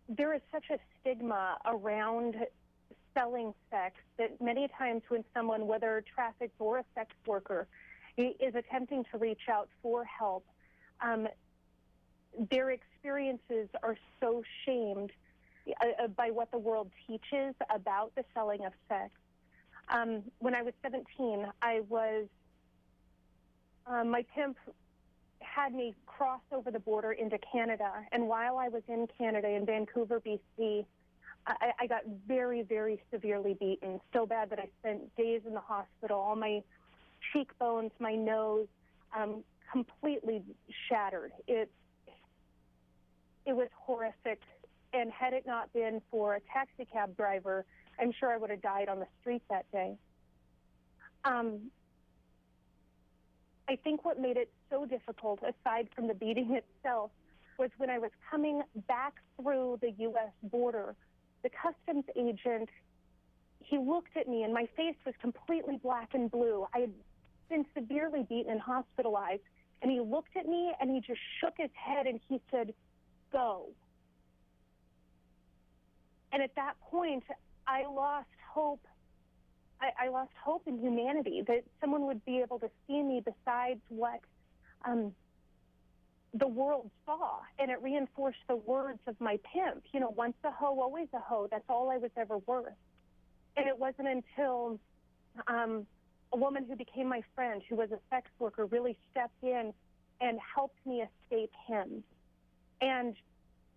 there is such a stigma around selling sex that many times when someone, whether trafficked or a sex worker, is attempting to reach out for help, their experiences are so shamed by what the world teaches about the selling of sex. When I was 17, my pimp had me cross over the border into Canada, and while I was in Canada, in Vancouver, BC, I got very, very severely beaten, so bad that I spent days in the hospital. All my cheekbones, my nose, completely shattered. It was horrific, and had it not been for a taxi cab driver, I'm sure I would have died on the street that day. I think what made it so difficult, aside from the beating itself, was when I was coming back through the U.S. border, the customs agent, he looked at me, and my face was completely black and blue. I had been severely beaten and hospitalized, and he looked at me, and he just shook his head, and he said, "Go." And at that point, I lost hope. I lost hope in humanity, that someone would be able to see me besides what the world saw. And it reinforced the words of my pimp, you know, once a hoe, always a hoe. That's all I was ever worth. And it wasn't until a woman who became my friend, who was a sex worker, really stepped in and helped me escape him. And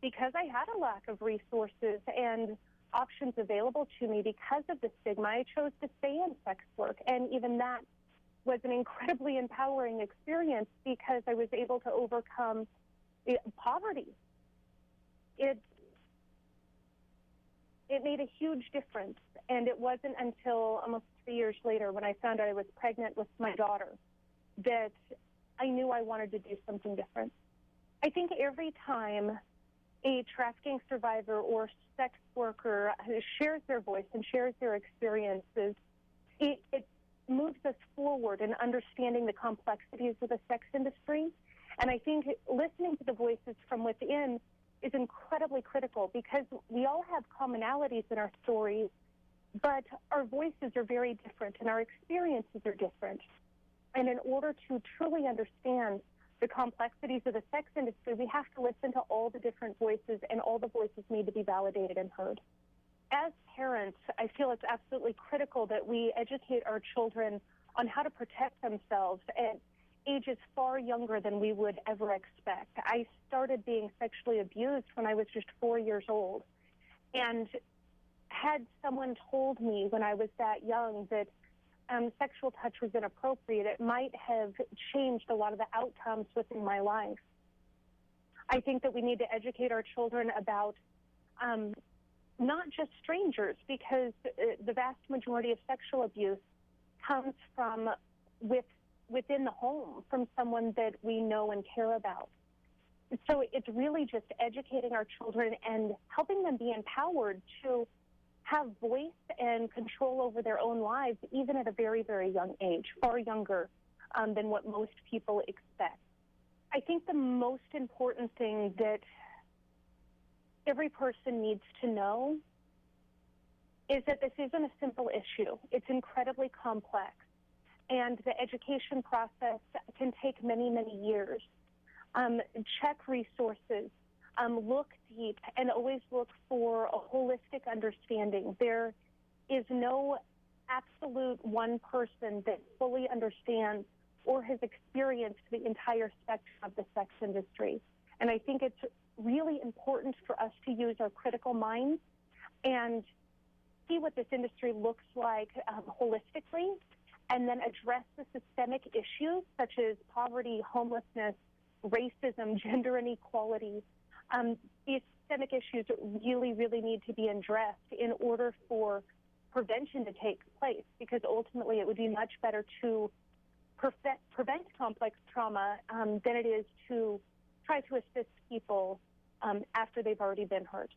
because I had a lack of resources and options available to me because of the stigma, I chose to stay in sex work. And even that was an incredibly empowering experience because I was able to overcome poverty. It made a huge difference. And it wasn't until almost 3 years later, when I found out I was pregnant with my daughter, that I knew I wanted to do something different. I think every time a trafficking survivor or sex worker shares their voice and shares their experiences, it moves us forward in understanding the complexities of the sex industry. And I think listening to the voices from within is incredibly critical, because we all have commonalities in our stories, but our voices are very different and our experiences are different. And in order to truly understand the complexities of the sex industry, we have to listen to all the different voices, and all the voices need to be validated and heard. As parents, I feel it's absolutely critical that we educate our children on how to protect themselves at ages far younger than we would ever expect. I started being sexually abused when I was just 4 years old. And had someone told me when I was that young that sexual touch was inappropriate, it might have changed a lot of the outcomes within my life. I think that we need to educate our children about not just strangers, because the vast majority of sexual abuse comes from within the home, from someone that we know and care about. So it's really just educating our children and helping them be empowered to have voice and control over their own lives, even at a very, very young age, far younger than what most people expect. I think the most important thing that every person needs to know is that this isn't a simple issue. It's incredibly complex, and the education process can take many, many years. Check resources. Look deep, and always look for a holistic understanding. There is no absolute one person that fully understands or has experienced the entire spectrum of the sex industry. And I think it's really important for us to use our critical minds and see what this industry looks like holistically, and then address the systemic issues such as poverty, homelessness, racism, gender inequality. These systemic issues really, really need to be addressed in order for prevention to take place, because ultimately it would be much better to prevent complex trauma than it is to try to assist people after they've already been hurt.